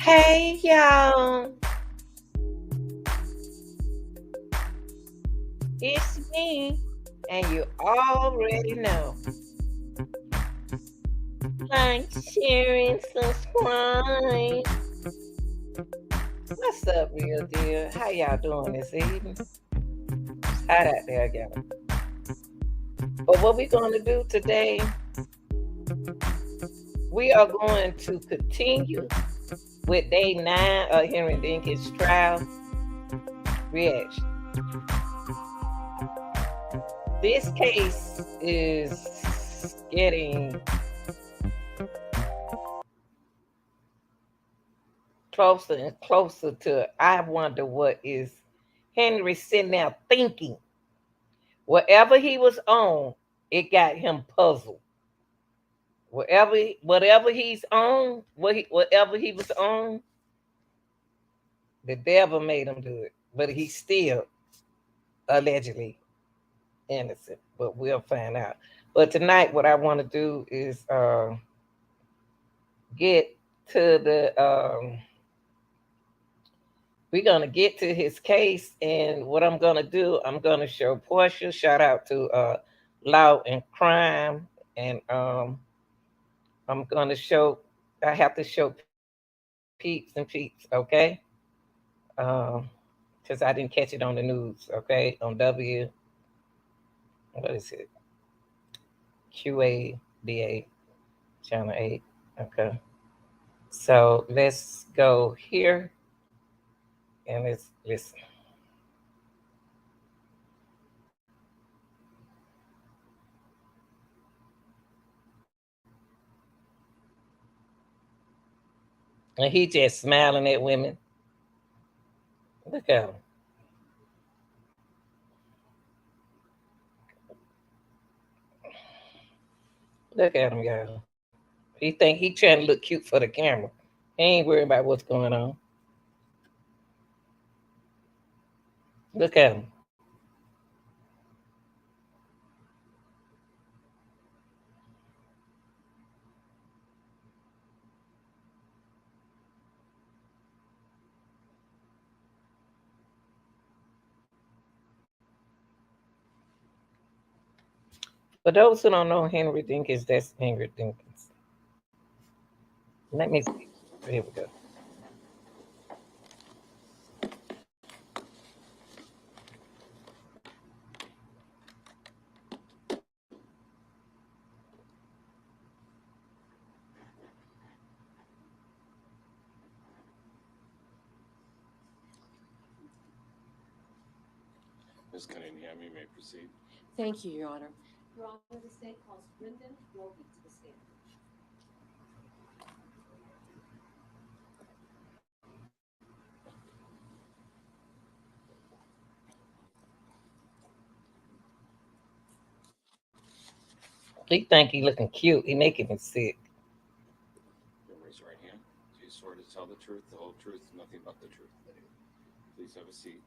Hey y'all, it's me, and you already know. Like, share, and subscribe. What's up, real deal? How y'all doing this evening? It's hot out there again. But what we're going to do today, we are going to continue with day 9 of Henry Dinkins trial reaction. This case is getting closer and closer to, I wonder what is Henry sitting there thinking. Whatever he was on, it got him puzzled. Whatever he's on, whatever he was on, the devil made him do it. But he's still allegedly innocent. But we'll find out. But tonight, what I want to do is get to the. We're gonna get to his case, and what I'm gonna do, I'm gonna show Portia. Shout out to Law and Crime, and I'm gonna show. I have to show peeps and peeps, okay? Because I didn't catch it on the news, okay? On what is it? QADA Channel 8, okay? So let's go here and let's listen. And he just smiling at women. Look at him. Look at him, y'all. He think he trying to look cute for the camera. He ain't worried about what's going on. Look at him. For those who don't know Henry Dinkins, that's Henry Dinkins. Let me see. Here we go. Ms. Cunningham, you may proceed. Thank you, Your Honor. Your Honor, the state calls Brendan Roby to the stand. He think he looking cute. He making me sick. You'll raise your right hand. Do you swear to tell the truth, the whole truth, and nothing but the truth? Please have a seat.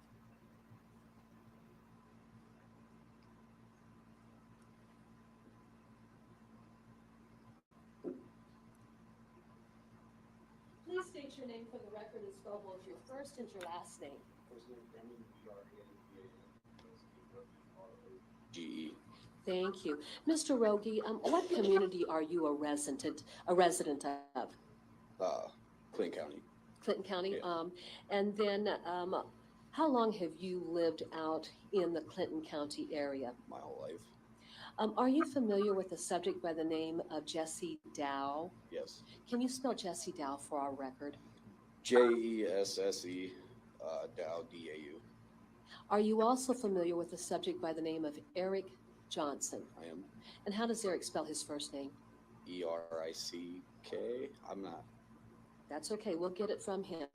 Please state your name for the record and spell both your first and your last name. GE. Thank you. Mr. Rogi, what community are you a resident of? Clinton County. Clinton County? Yeah. And then how long have you lived out in the Clinton County area? My whole life. Are you familiar with a subject by the name of Jesse Dow? Yes. Can you spell Jesse Dow for our record? JESSE Dow DAU. Are you also familiar with a subject by the name of Eric Johnson? I am. And how does Eric spell his first name? ERICK. I'm not. That's okay. We'll get it from him.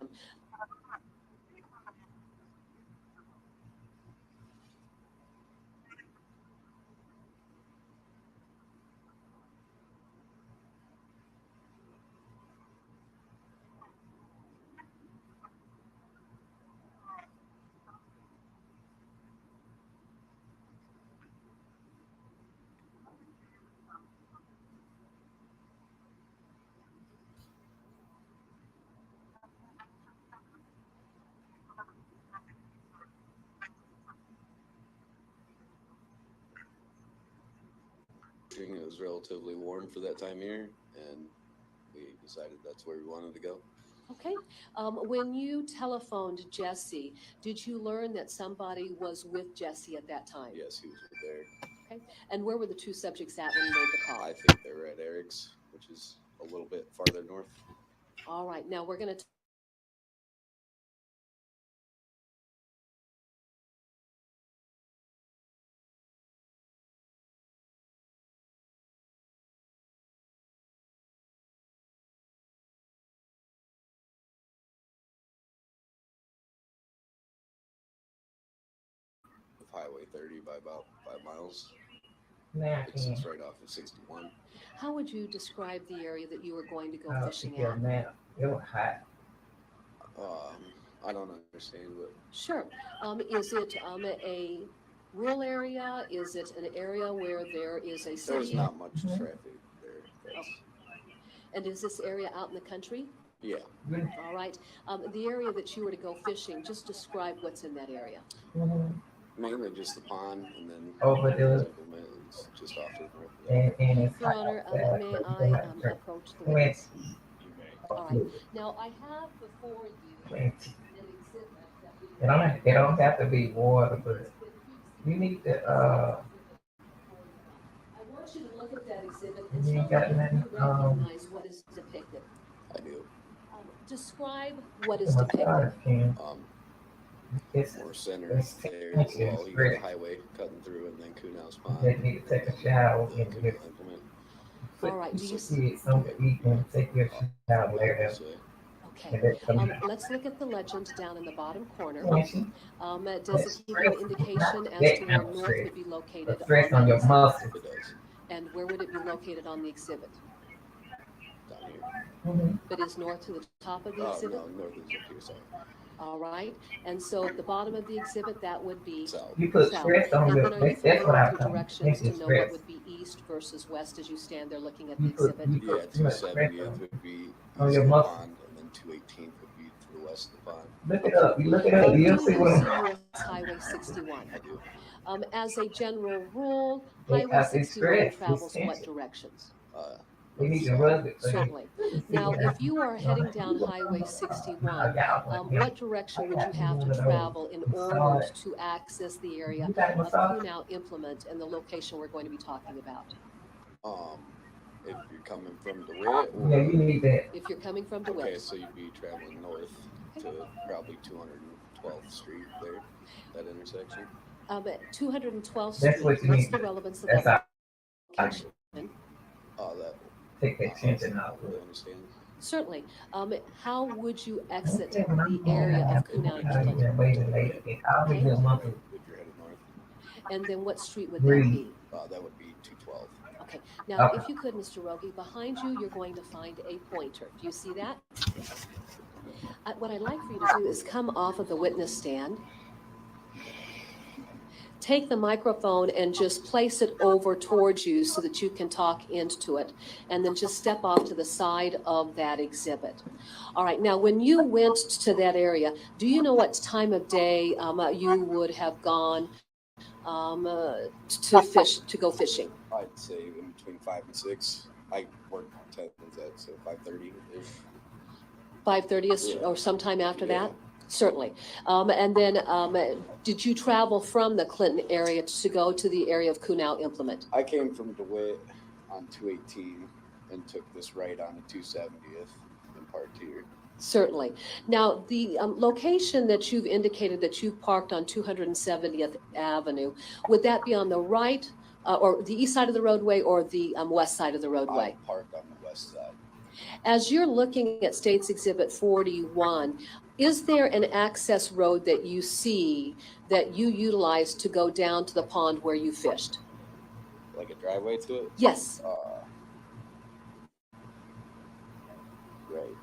fishing. It was relatively warm for that time of year, and we decided that's where we wanted to go. Okay. When you telephoned Jesse, did you learn that somebody was with Jesse at that time? Yes, he was there. Okay. And where were the two subjects at when you made the call? I think they were at Eric's, which is a little bit farther north. All right. Now we're going to With Highway 30 by about 5 miles. Now, It's right off of 61. How would you describe the area that you were going to go I'll fishing take your at? nap. It was hot. I don't understand, but Sure. Is it a rural area? Is it an area where there is a there's city? not much Mhm. traffic there. That's, And is this area out in the country? yeah, All right. The area that you were to go fishing, just describe what's in that area. Mhm. mainly just the pond, and then Over there. Implement is just off to the north of that. And it's Your hot Honor, outside, may so you I don't have to drink approach the 20 witness? You may. All right. Now, I have before you 20. an exhibit that we They don't have to be water, but you need to, I want you to look at that exhibit and you tell ain't me got if nothing, you recognize what is depicted. I do. Describe what is my depicted. stars can. It's, More center it's there. 10 inches, Well, you got the really. highway cutting through, and then Kuhnau's Pond. They need to take a shower The and Kuhnau get implement. All right, do you see something to eat and take your shower Out later. this way. Okay. And that's something. Let's look at the legend down in the bottom corner. 20. Does it give you an indication as That to where kind of north stress. would be located The on stress that on your exhibit? muscles. It does. And where would it be located on the exhibit? Down here. Mhm. But is north to the top of the Oh, exhibit? no, north is up here, sorry. All right. And so at the bottom of the exhibit, that would be South. You put south. stress on And your, then are you that's what familiar I with the call directions to mental know what stress. would be east versus west as you stand there looking at the You put, exhibit? you Yeah, put too much stress 270th on. would be On east your of the muscles. pond, and then 218th would be to the west of the pond. Look it up. You look it up. And You'll do see you what see I'm. US Highway 61? I do. As a general rule, They Highway have to 61 stress. travels It's what tension. directions? We need to south. rub it. So you Certainly. see Now, what if you are heading down Highway 61, what direction would you have to travel in order to access the area You got a of massage? Kuhnau Implement and the location we're going to be talking about? If you're coming from DeWitt, or Yeah, you need that. If you're coming from okay, DeWitt, so you'd be traveling north to probably 212th Street there, that intersection. at 212th That's Street, what you what's need. the relevance of That's that how location? That take that tension out. really understand. Certainly. How would you exit Okay, when I'm the area home, of Kuhnau I have to Implement? wait later. I'll be Okay. here month. If you're headed north, And then what street would that Breathe. be? that would be 212. Okay, now Okay. if you could, Mr. Rogi, behind you, you're going to find a pointer. Do you see that? What I'd like for you to do is come off of the witness stand, take the microphone and just place it over towards you so that you can talk into it, and then just step off to the side of that exhibit. All right, now when you went to that area, do you know what time of day you would have gone to go fishing? I'd say in between 5 and 6. I work 10 at, so 5:30-ish. 5:30 Yeah. or sometime after Yeah. that? Certainly. And then did you travel from the Clinton area to go to the area of Kuhnau Implement? I came from DeWitt on 218 and took this right on the 270th and parked here. Certainly. Now, the location that you've indicated that you parked on 270th Avenue, would that be on the right or the east side of the roadway or the west side of the roadway? I parked on the west side. As you're looking at States Exhibit 41, is there an access road that you see that you utilize to go down to the pond where you fished? Like a driveway to it? Yes. Right.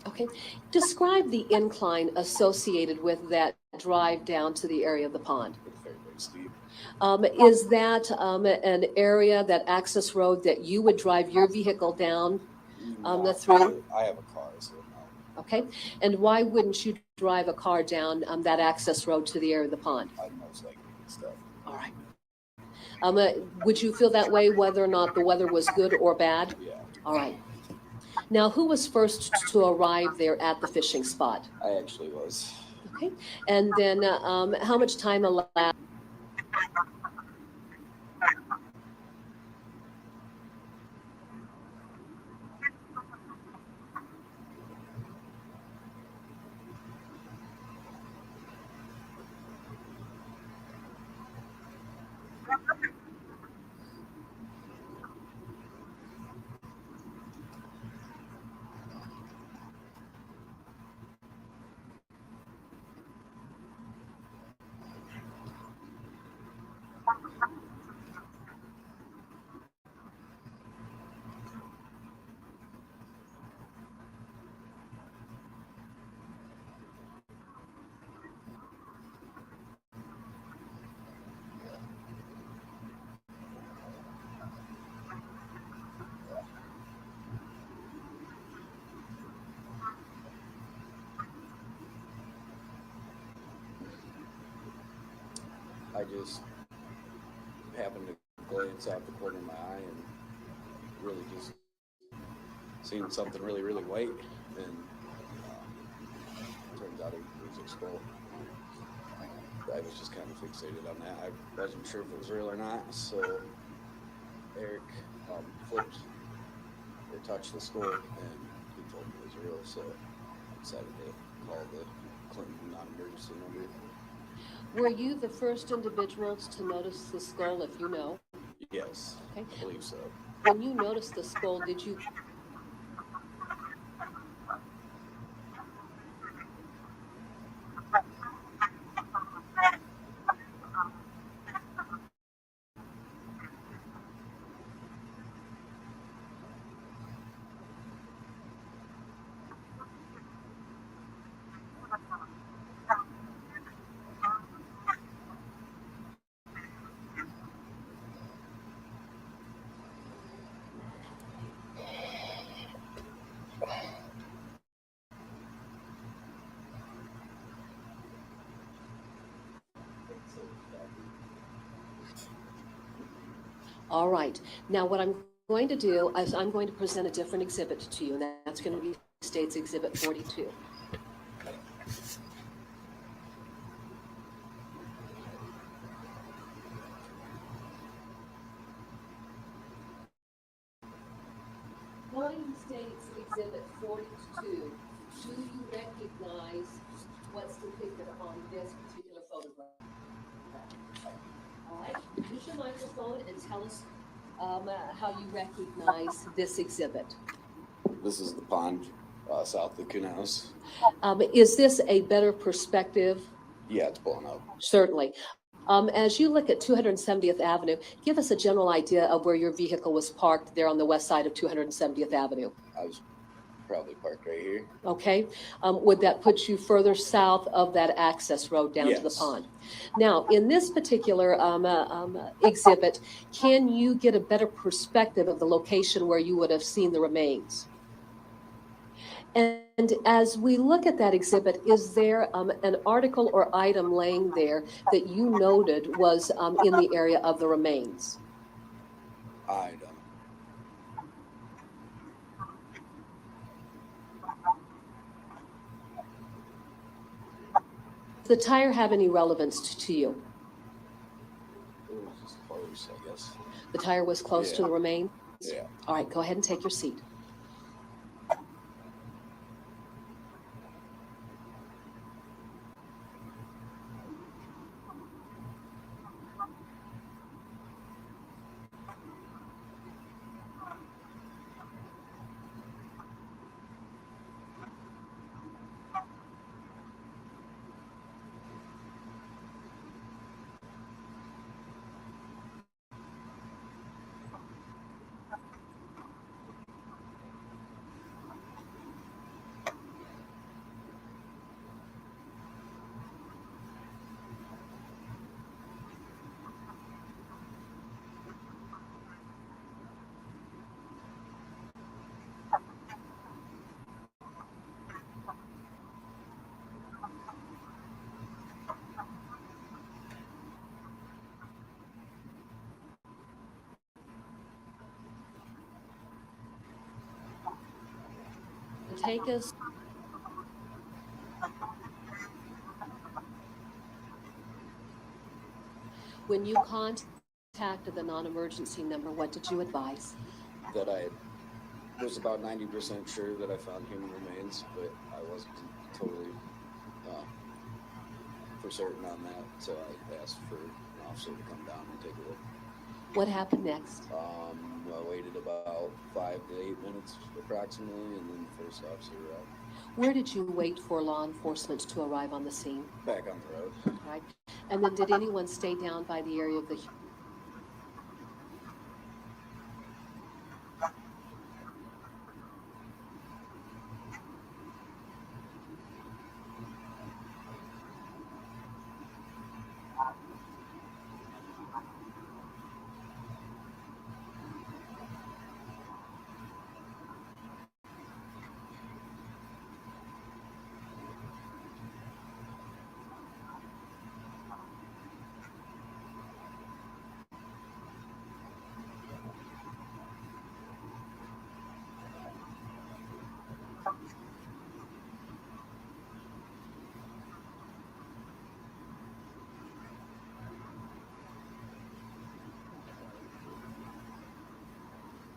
Okay. Describe the incline associated with that drive down to the area of the pond. It's very, very steep. Is that an area, that access road that you would drive your vehicle down through? I have a car, so no. Okay. And why wouldn't you drive a car down that access road to the area of the pond? I'd most likely get stuff. All right. Would you feel that way whether or not the weather was good or bad? Yeah, All right. Now, who was first to arrive there at the fishing spot? I actually was. Okay. And then how much time elapsed? I just happened to glance out the corner of my eye and really just seen something really, really white, and turns out it was a skull. I was just kind of fixated on that. I wasn't sure if it was real or not, so Eric flipped or touched the skull, and he told me it was real, so I decided to call the Clinton non-emergency number. Were you the first individuals to notice the skull, if you know? Yes, Okay. I believe so. When you noticed the skull, did you All right. Now, what I'm going to do is I'm going to present a different exhibit to you, and that's going to be State's Exhibit 42. Volume State's Exhibit 42. Do you recognize what's depicted on this particular photograph? All right. Use your microphone and tell us how you recognize this exhibit. This is the pond south of Coon House. Is this a better perspective? Yeah, it's blown up. Certainly. As you look at 270th Avenue, give us a general idea of where your vehicle was parked there on the west side of 270th Avenue. I was probably parked right here. Okay. Would that put you further south of that access road down to the Yes. pond? Now, in this particular exhibit, can you get a better perspective of the location where you would have seen the remains? And as we look at that exhibit, is there an article or item laying there that you noted was in the area of the remains? I don't. Does the tire have any relevance to you? It was just close, I guess. The tire was close to the remains? Yeah. All right, go ahead and take your seat. take us when you contacted the non-emergency number, what did you advise? That I was about 90% sure that I found human remains, but I wasn't totally for certain on that, so I asked for an officer to come down and take a look. What happened next? I waited about 5 to 8 minutes approximately, and then the first officer arrived. Where did you wait for law enforcement to arrive on the scene? Back on the road. Right. And then did anyone stay down by the area of the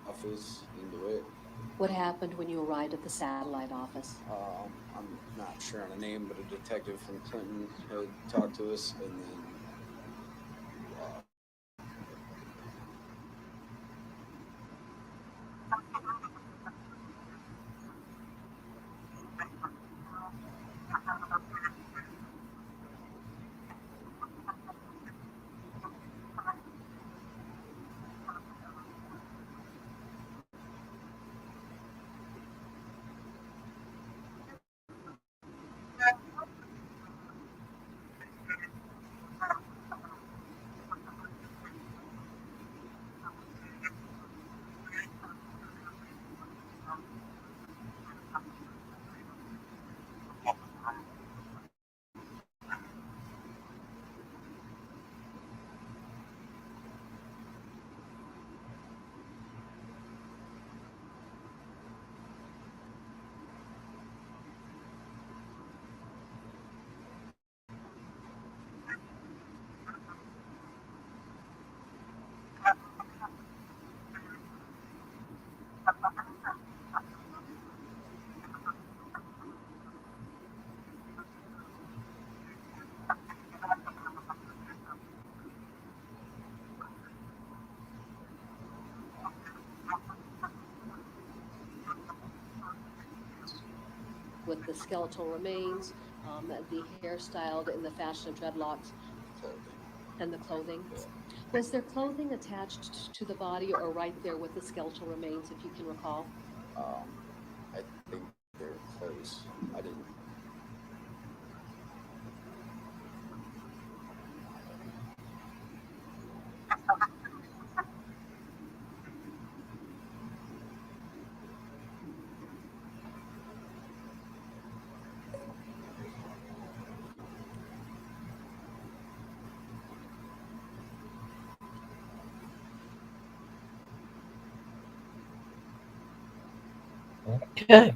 office into it. What happened when you arrived at the satellite office? I'm not sure on a name, but a detective from Clinton had talked to us, and then With the skeletal remains, the hair styled in the fashion of dreadlocks, clothing. and the clothing. Yeah. Was there clothing attached to the body or right there with the skeletal remains, if you can recall? I think they're close. I didn't. Okay.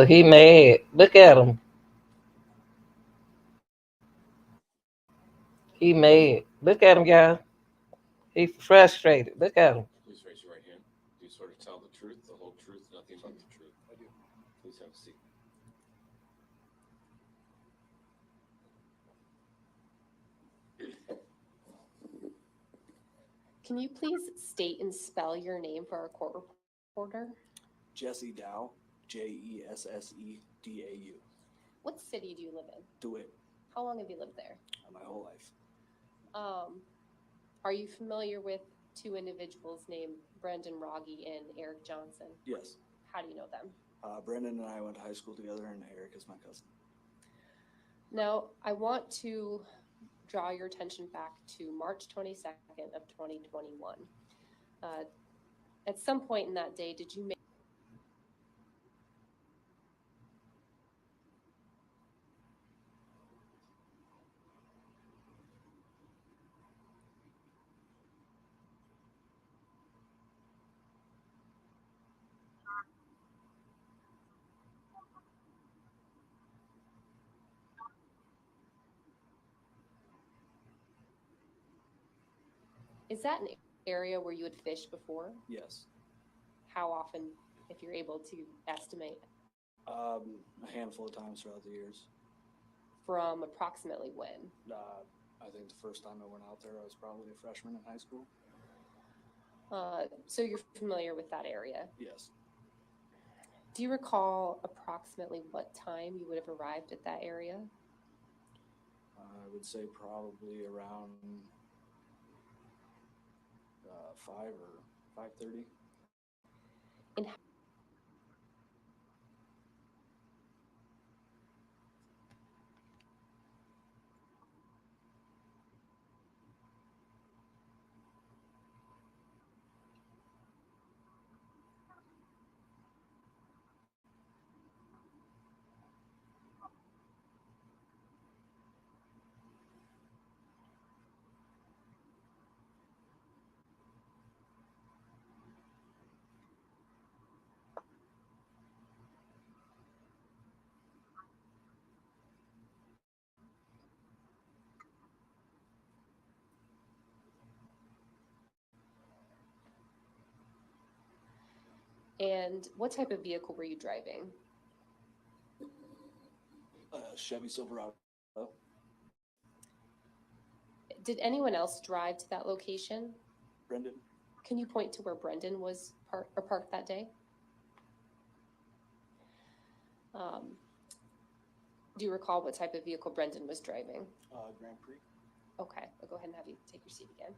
He mad. Look at him. He mad. Look at him, y'all. He frustrated. Look at him. Please raise your right hand. Do you swear to tell the truth, the whole truth, nothing but the truth? I do. Please have a seat. Can you please state and spell your name for our court reporter? Jesse Dow, Jesssedau. What city do you live in? DeWitt, How long have you lived there? my whole life. Are you familiar with two individuals named Brendan Rogge and Eric Johnson? Yes. How do you know them? Brendan and I went to high school together, and Eric is my cousin. Now, I want to draw your attention back to March 22nd of 2021. At some point in that day, did you make Is that an area where you had fished before? Yes. How often, if you're able to estimate? A handful of times throughout the years. From approximately when? I think the first time I went out there, I was probably a freshman in high school. So you're familiar with that area? Yes. Do you recall approximately what time you would have arrived at that area? I would say probably around 5 or 5:30. And And what type of vehicle were you driving? Chevy Silverado. Did anyone else drive to that location? Brendan. Can you point to where Brendan was parked that day? Do you recall what type of vehicle Brendan was driving? Grand Prix. Okay, I'll go ahead and have you take your seat again.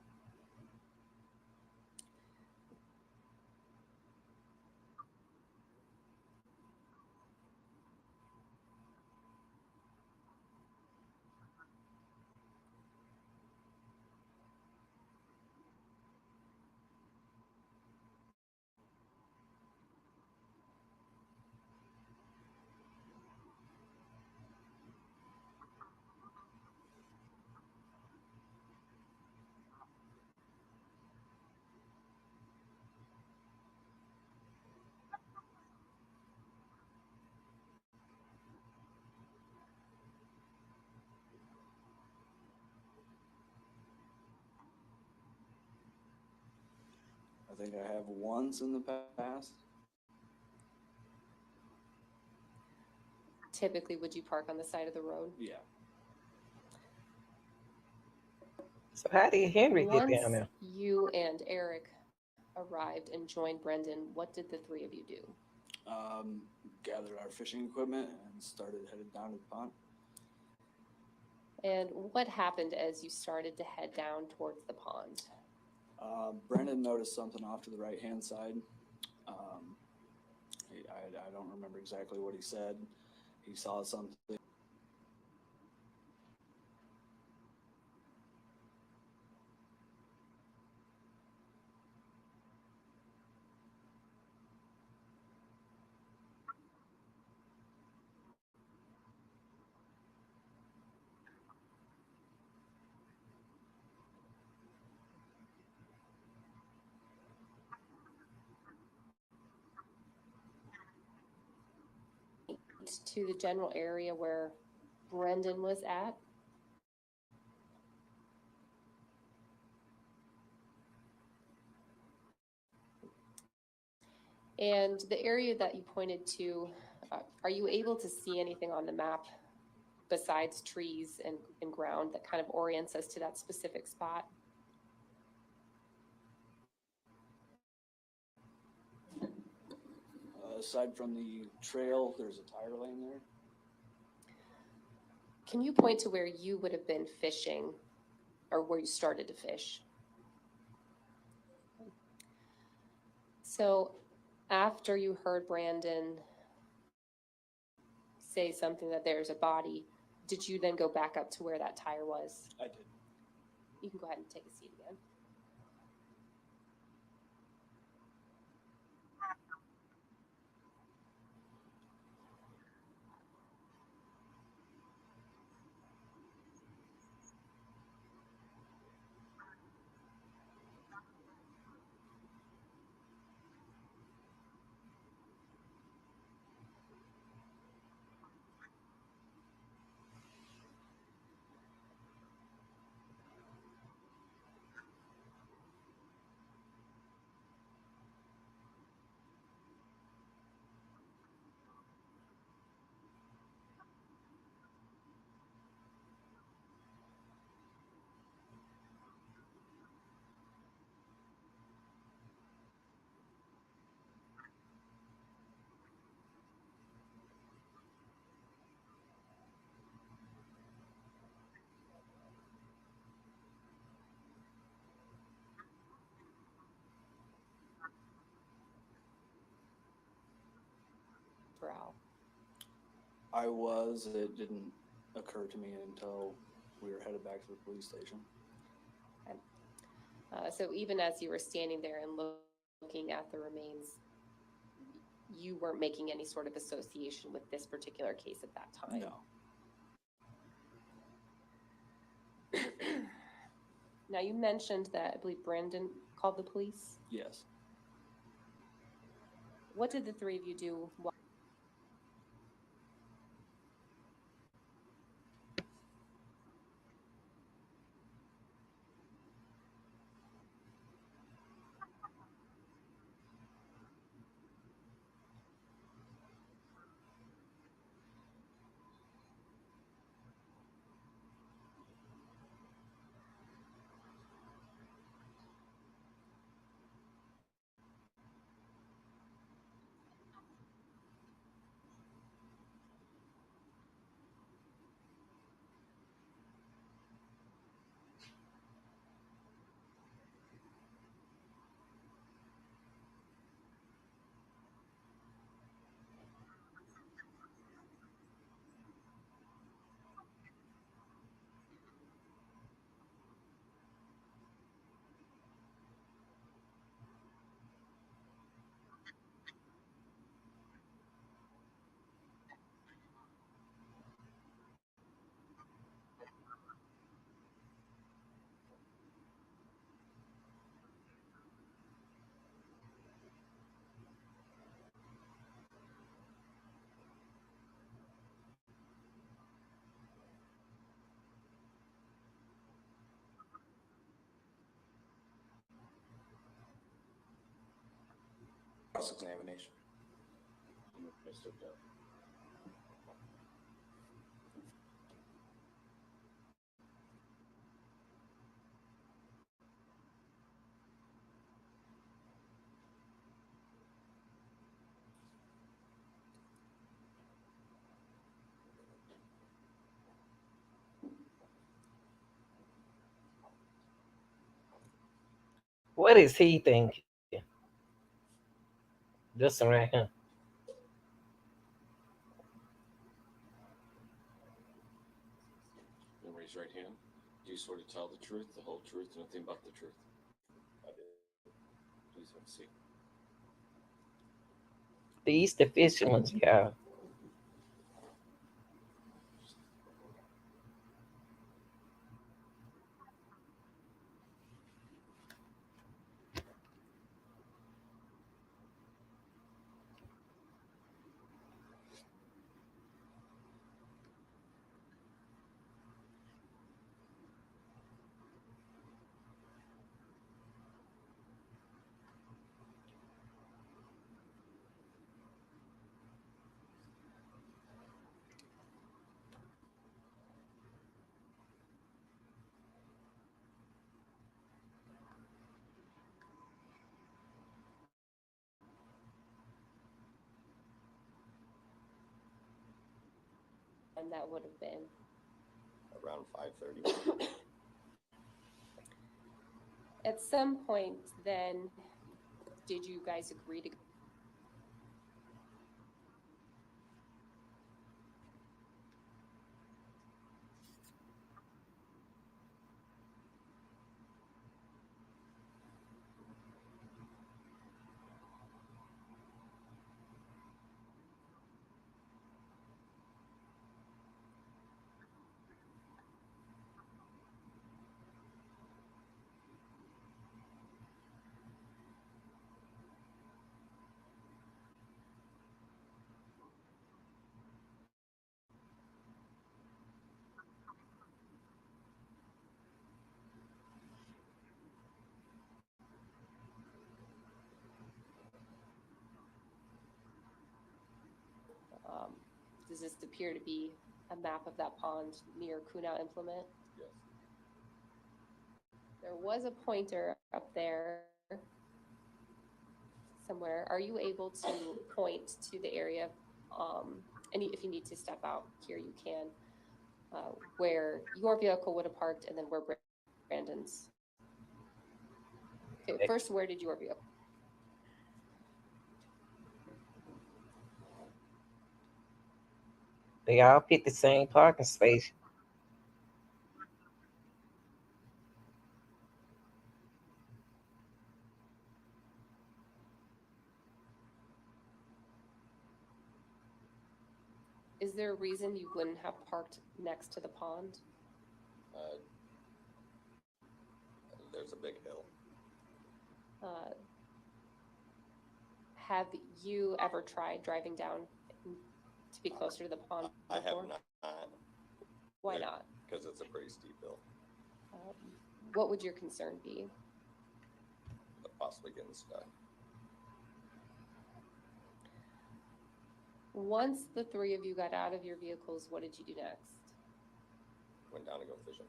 I think I have once in the past. Typically, would you park on the side of the road? Yeah. So how did Henry get Once down there? you and Eric arrived and joined Brendan, what did the three of you do? Gathered our fishing equipment and started headed down to the pond. And what happened as you started to head down towards the pond? Brendan noticed something off to the right-hand side. I don't remember exactly what he said. He saw something. To the general area where Brendan was at? And the area that you pointed to, are you able to see anything on the map besides trees and ground that kind of orients us to that specific spot? Aside from the trail, there's a tire lane there. Can you point to where you would have been fishing or where you started to fish? So after you heard Brandon say something that there's a body, did you then go back up to where that tire was? I did. You can go ahead and take a seat again. Terrell? I was. It didn't occur to me until we were headed back to the police station. So even as you were standing there and looking at the remains, you weren't making any sort of association with this particular case at that time? No. Now, you mentioned that I believe Brandon called the police. Yes. What did the three of you do? Cross-examination. Mr. Dove. What is he thinking? This one right here. Then raise your right hand. Do you swear to tell the truth, the whole truth, and nothing but the truth? I do. Please have a seat. These the fisherman's y'all. And that would have been Around 5:30. at some point. Then, did you guys agree to? Does this appear to be a map of that pond near Kunau Implement? Yes. There was a pointer up there somewhere. Are you able to point to the area? And if you need to step out here, you can. Where your vehicle would have parked, and then where Brandon's. Okay, first, where did your vehicle? They all picked the same parking space. Is there a reason you wouldn't have parked next to the pond? Uh, there's a big hill. Have you ever tried driving down to be closer to the pond I before? have not. Why not? Because it's a pretty steep hill. What would your concern be? Possibly getting stuck. Once the three of you got out of your vehicles, what did you do next? Went down to go fishing.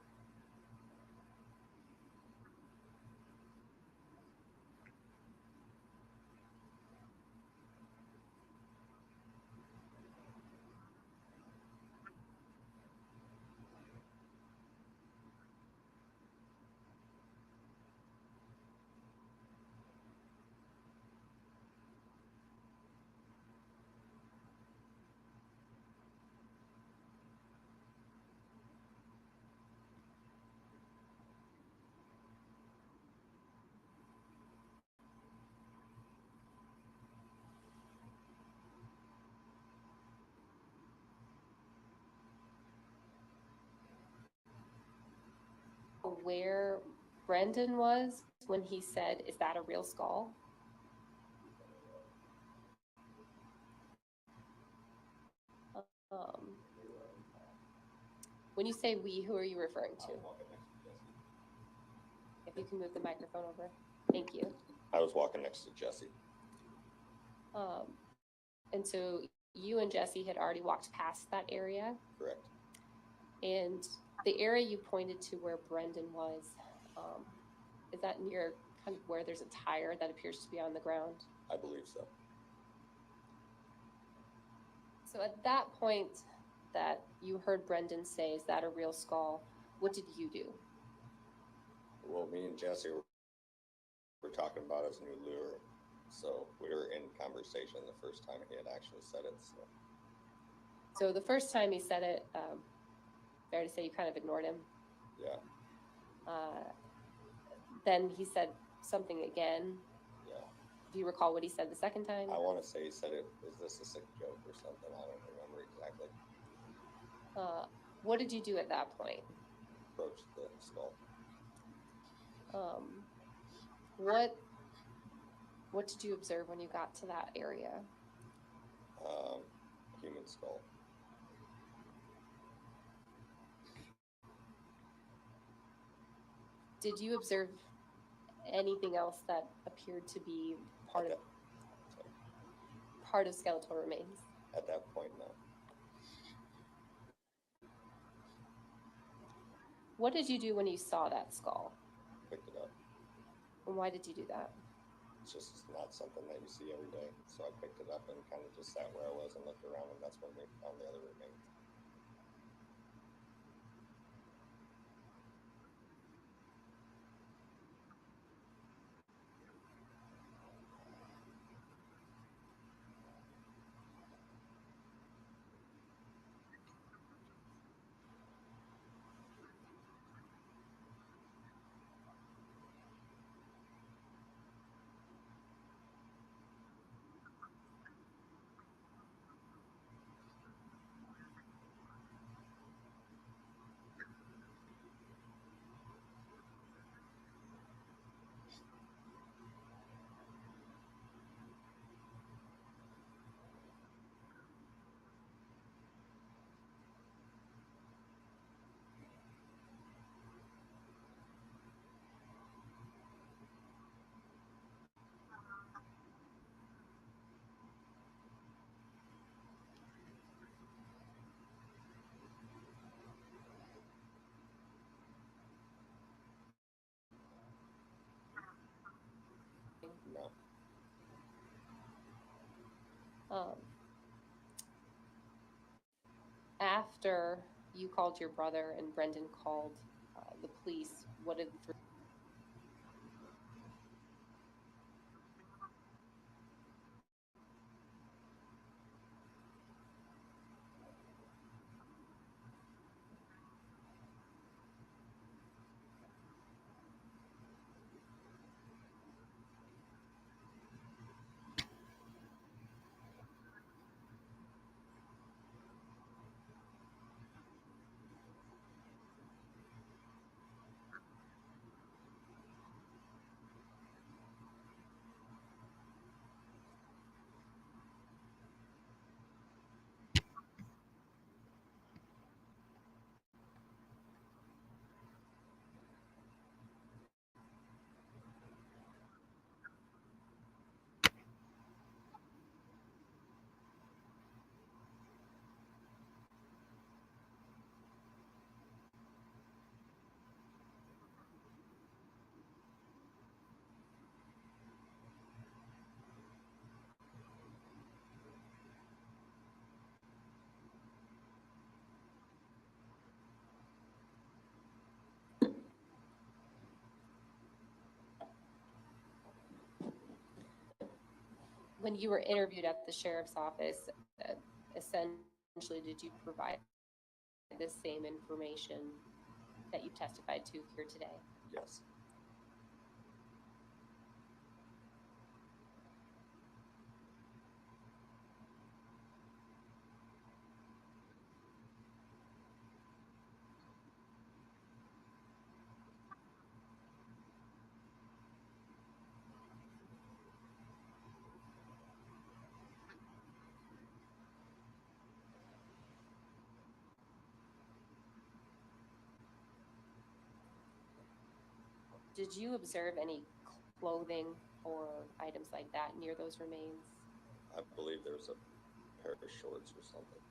Where Brendan was when he said, "Is that a real skull?" When you say we, who are you referring to? If you can move the microphone over. Thank you. I was walking next to Jesse. And so you and Jesse had already walked past that area. Correct. And the area you pointed to where Brendan was, is that near kind of where there's a tire that appears to be on the ground? I believe so. So at that point that you heard Brendan say, "Is that a real skull?" what did you do? Well, me and Jesse were talking about his new lure. So we were in conversation the first time he had actually said it. So the first time he said it, fair to say you kind of ignored him. Yeah. Then he said something again. Yeah. Do you recall what he said the second time? I want to say he said it, is this a sick joke or something? I don't remember exactly. What did you do at that point? Approached the skull. What did you observe when you got to that area? Human skull. Did you observe anything else that appeared to be part of skeletal remains? At that point, no. What did you do when you saw that skull? Picked it up. And why did you do that? It's just not something that you see every day. So I picked it up and kind of just sat where I was and looked around, and that's when we found the other remains. No. After you called your brother and Brendan called the police, what did when you were interviewed at the sheriff's office, essentially, did you provide the same information that you testified to here today? Yes. Did you observe any clothing or items like that near those remains? I believe there's a pair of shorts or something.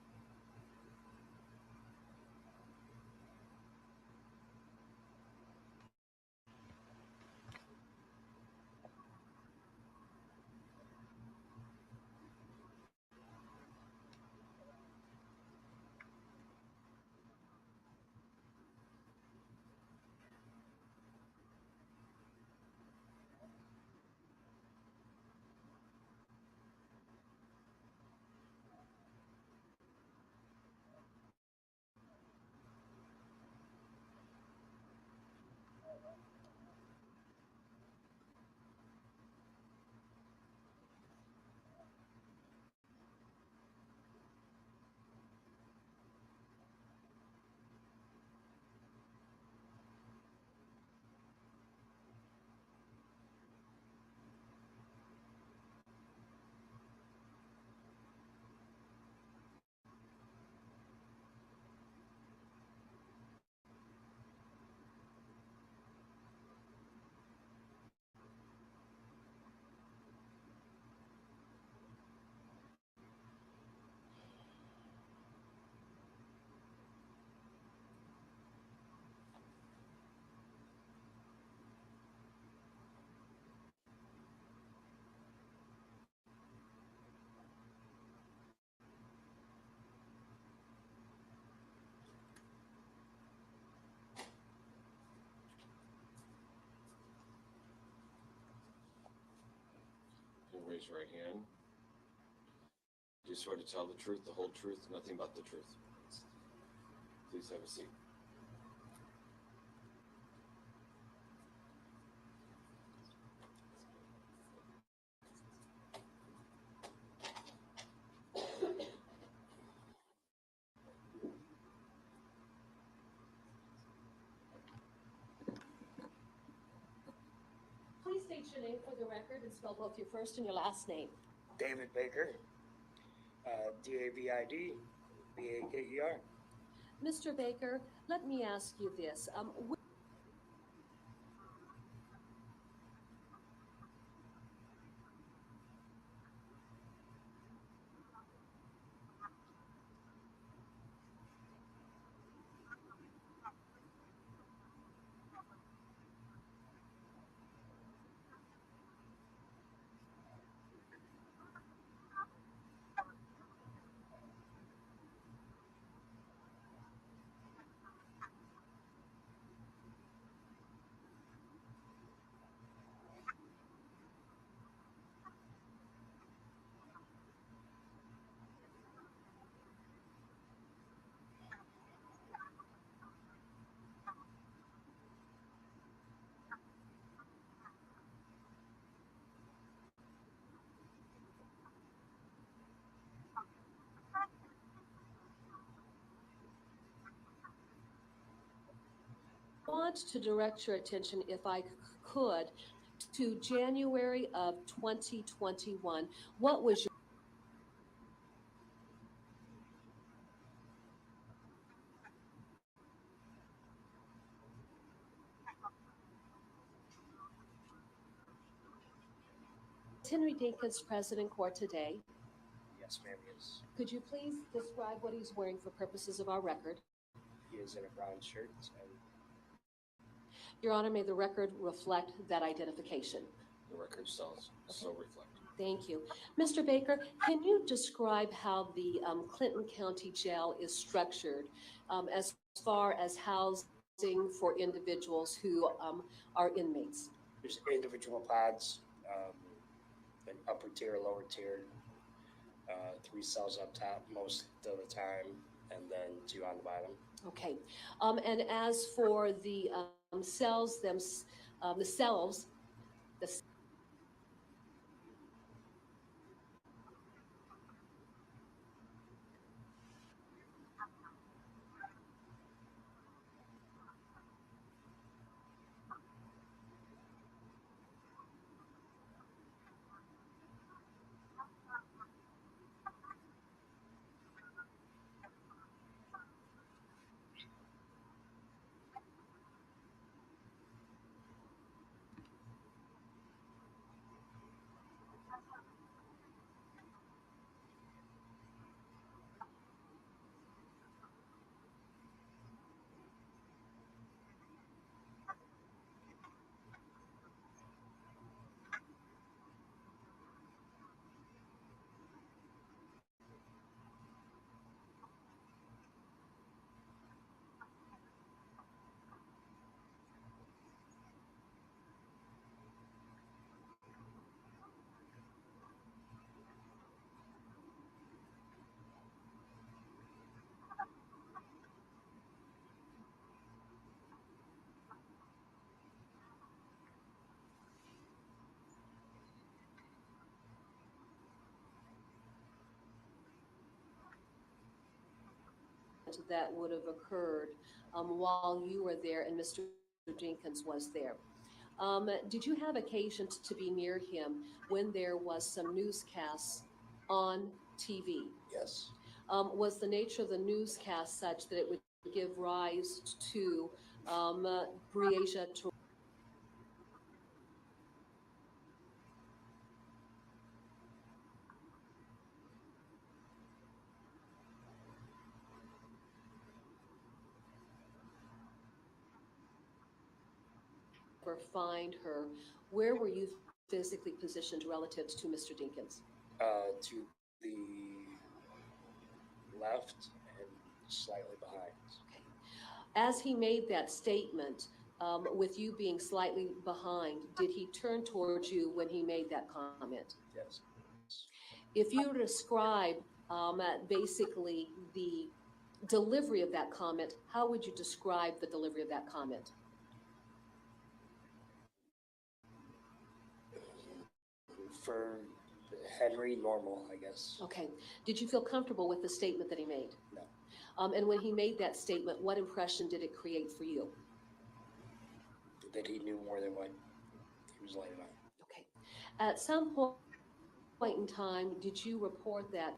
Raise your right hand. Do you swear to tell the truth, the whole truth, nothing but the truth? Please have a seat. Please state your name for the record and spell both your first and your last name. David Baker, David Baker. Mr. Baker, let me ask you this. I want to direct your attention, if I could, to January of 2021. What was your Henry Dinkins present in court today? Yes, ma'am, he is. Could you please describe what he's wearing for purposes of our record? He is in a brown shirt and Your Honor, may the record reflect that identification. The record sells so reflect. Thank you. Mr. Baker, can you describe how the Clinton County Jail is structured as far as housing for individuals who are inmates? there's individual pods. The an upper tier, lower tier, 3 cells up top most of the time, and then 2 on the bottom. Okay. And as for the cells, the cells, the that would have occurred while you were there and Mr. Dinkins was there. Did you have occasion to be near him when there was some newscasts on TV? Yes. Was the nature of the newscast such that it would give rise to Breasia to ever find her? Where were you physically positioned relative to Mr. Dinkins? To the left and slightly behind. Okay. As he made that statement, with you being slightly behind, did he turn towards you when he made that comment? Yes. If you were to describe basically the delivery of that comment, how would you describe the delivery of that comment? For Henry, normal, I guess. Okay. Did you feel comfortable with the statement that he made? No. And when he made that statement, what impression did it create for you? That he knew more than what he was letting on. Okay. At some point in time, did you report that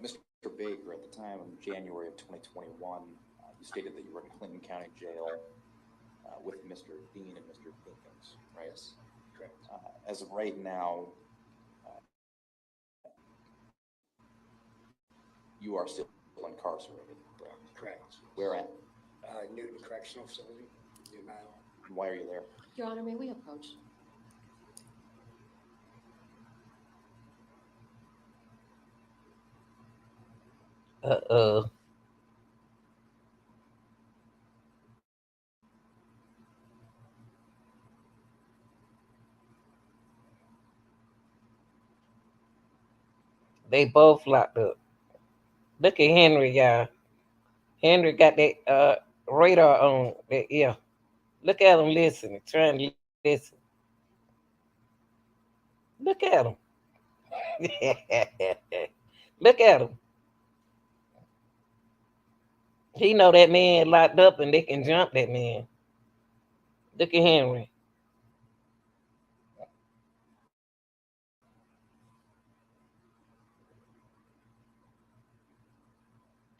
Mr. Baker, at the time of January of 2021, you stated that you were in Clinton County Jail with Mr. Dean and Mr. Dinkins, right? Yes, correct. As of right now, you are still incarcerated. Correct. Where at? Newton Correctional Facility, Newton, Iowa. And why are you there? Your Honor, may we approach? Uh-oh. They both locked up. Look at Henry, y'all. Henry got that radar on that ear. Look at him listening, trying to listen. Look at him. Look at him. He know that man locked up and they can jump that man. Look at Henry.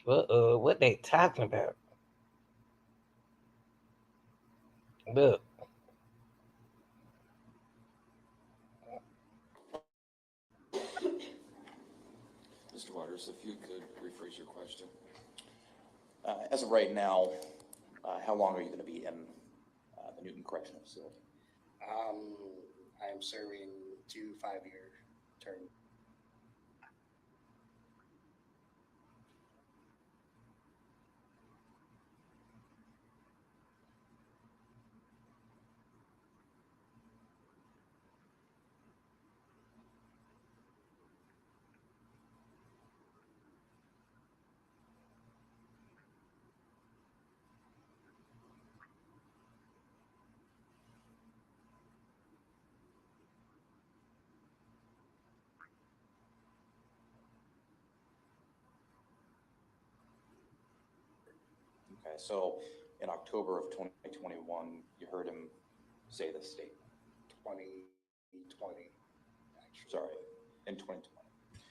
What they talking about? Look. Mr. Waters, if you could rephrase your question. As of right now, how long are you going to be in the Newton Correctional Facility? I'm serving 2 5-year terms. Okay, so in October of 2021, you heard him say this statement. 2020, actually. Sorry, in 2020.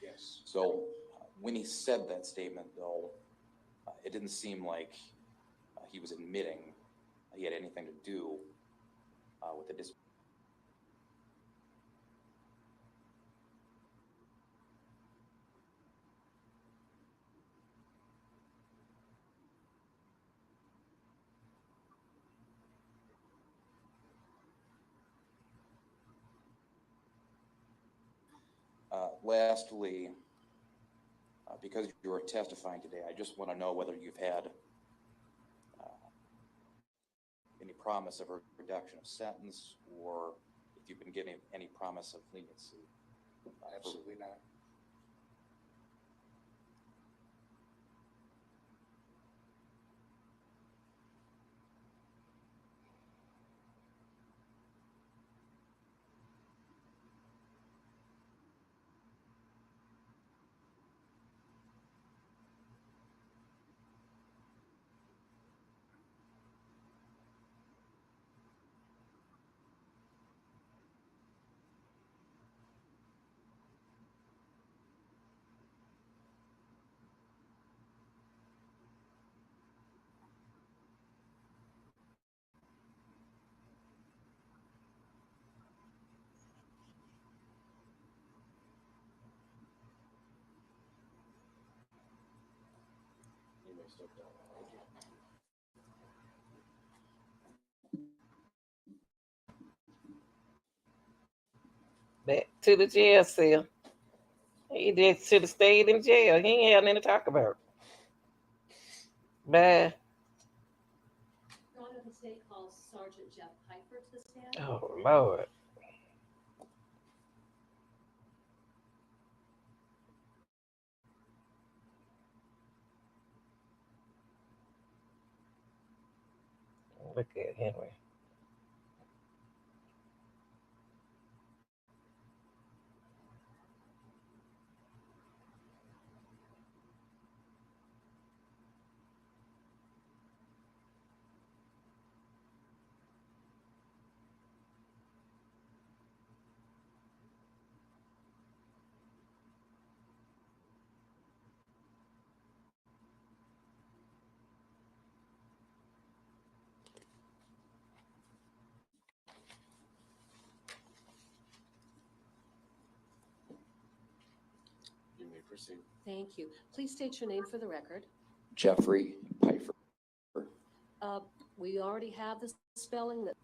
Yes. So when he said that statement, though, it didn't seem like he was admitting he had anything to do with the lastly, because you are testifying today, I just want to know whether you've had any promise of a reduction of sentence, or if you've been given any promise of leniency. Absolutely not. You may step down. Thank you. Back to the jail cell. He just should have stayed in jail. He ain't had nothing to talk about. Bye. Your Honor, the state calls Sergeant Jeff Piper to the stand. Oh, Lord. Look at Henry. You may proceed. Thank you. Please state your name for the record. Jeffrey Pfeiffer. We already have the spelling that.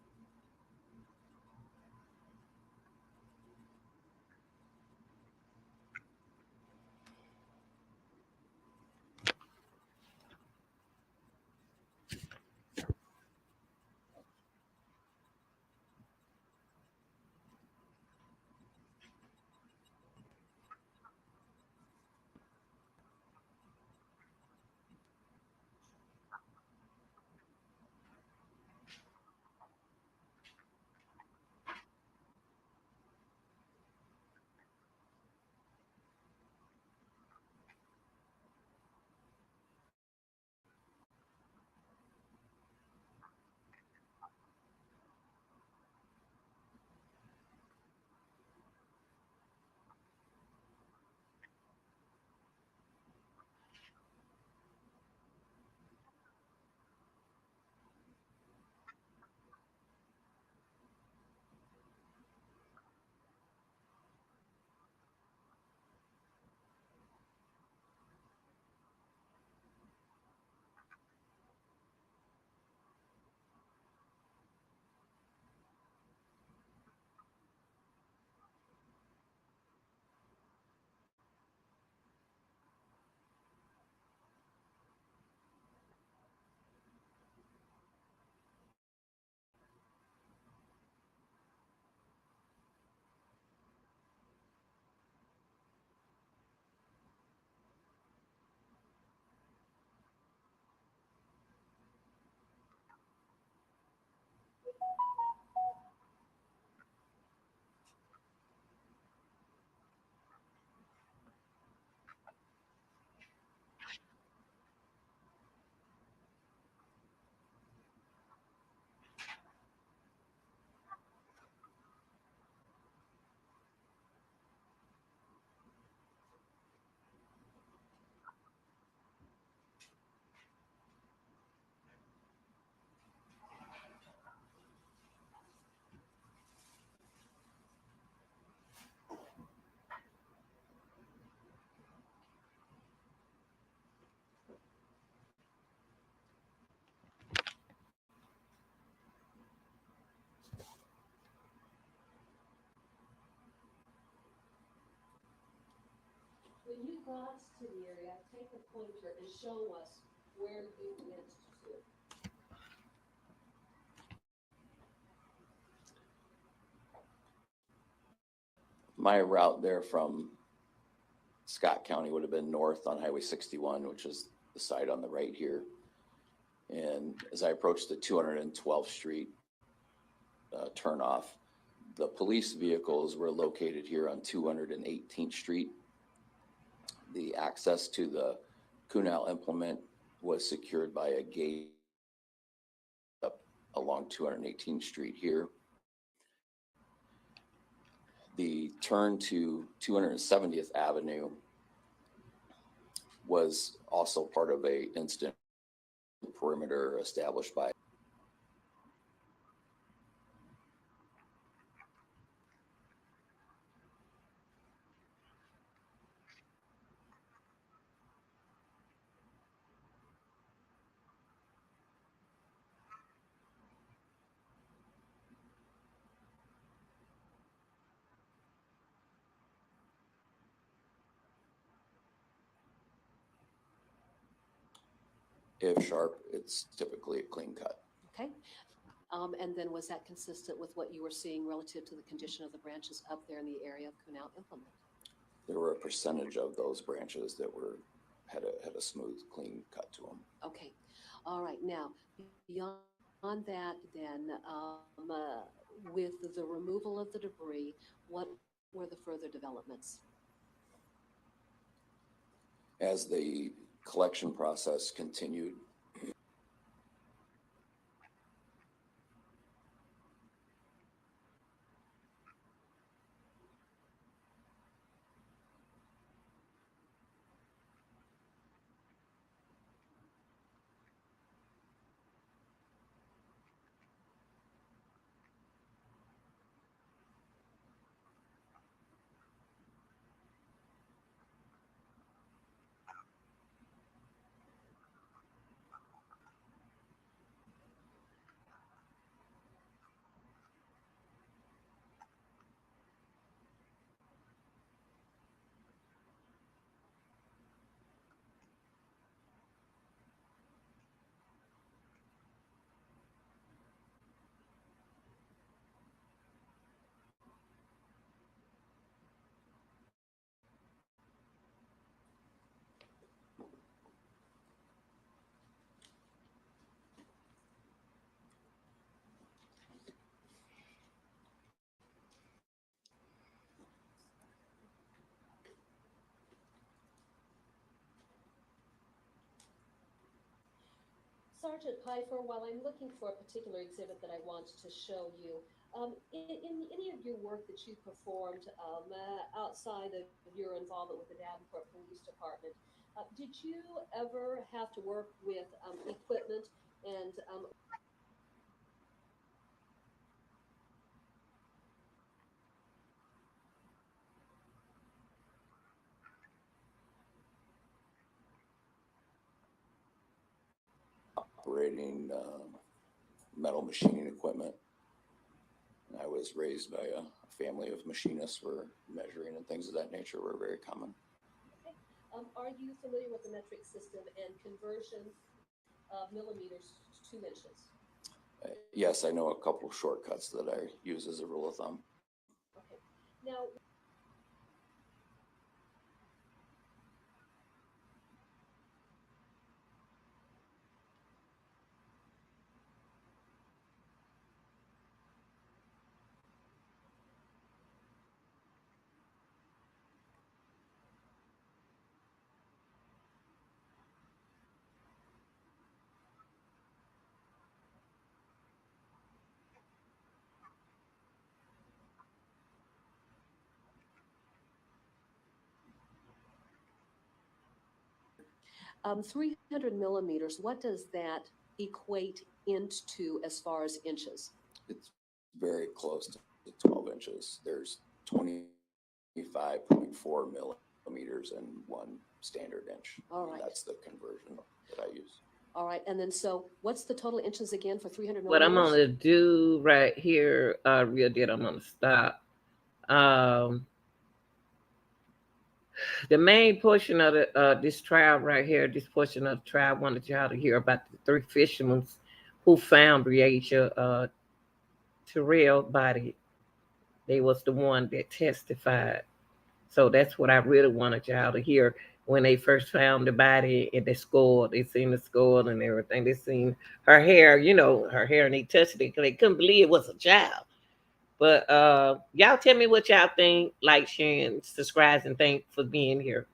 when you got to the area, take the pointer and show us where you went to. My route there from Scott County would have been north on Highway 61, which is the side on the right here. And as I approached the 212th Street turnoff, the police vehicles were located here on 218th Street. The access to the Kunal implement was secured by a gate up along 218th Street here. The turn to 270th Avenue was also part of a instant perimeter established by if sharp, it's typically a clean cut. Okay. And then was that consistent with what you were seeing relative to the condition of the branches up there in the area of Kunal implement? There were a percentage of those branches that had a smooth, clean cut to them. Okay. All right. Now, beyond that, then, with the removal of the debris, what were the further developments? As the collection process continued, Sergeant Pfeiffer, while I'm looking for a particular exhibit that I want to show you, in any of your work that you performed outside of your involvement with the Davenport Police Department, did you ever have to work with equipment and operating metal machining equipment. I was raised by a family of machinists where measuring and things of that nature were very common. Okay. Are you familiar with the metric system and conversion of millimeters to inches? Yes, I know a couple of shortcuts that I use as a rule of thumb. Okay. Now, um, 300 millimeters, what does that equate into as far as inches? It's very close to 12 inches. There's 25.4 millimeters in one standard inch. All right. That's the conversion that I use. All right. And then, so what's the total inches again for 300 What I'm millimeters? going to do right here, Real Did, I'm going to stop. The main portion of this trial right here, this portion of the trial, I wanted y'all to hear about the 3 fishermen who found Breasia, Terrell body. They was the one that testified. So that's what I really wanted y'all to hear. When they first found the body and the skull, they seen the skull and everything. They seen her hair, her hair, and they touched it because they couldn't believe it was a child. But y'all tell me what y'all think. Like, share, and subscribe, and thank for being here.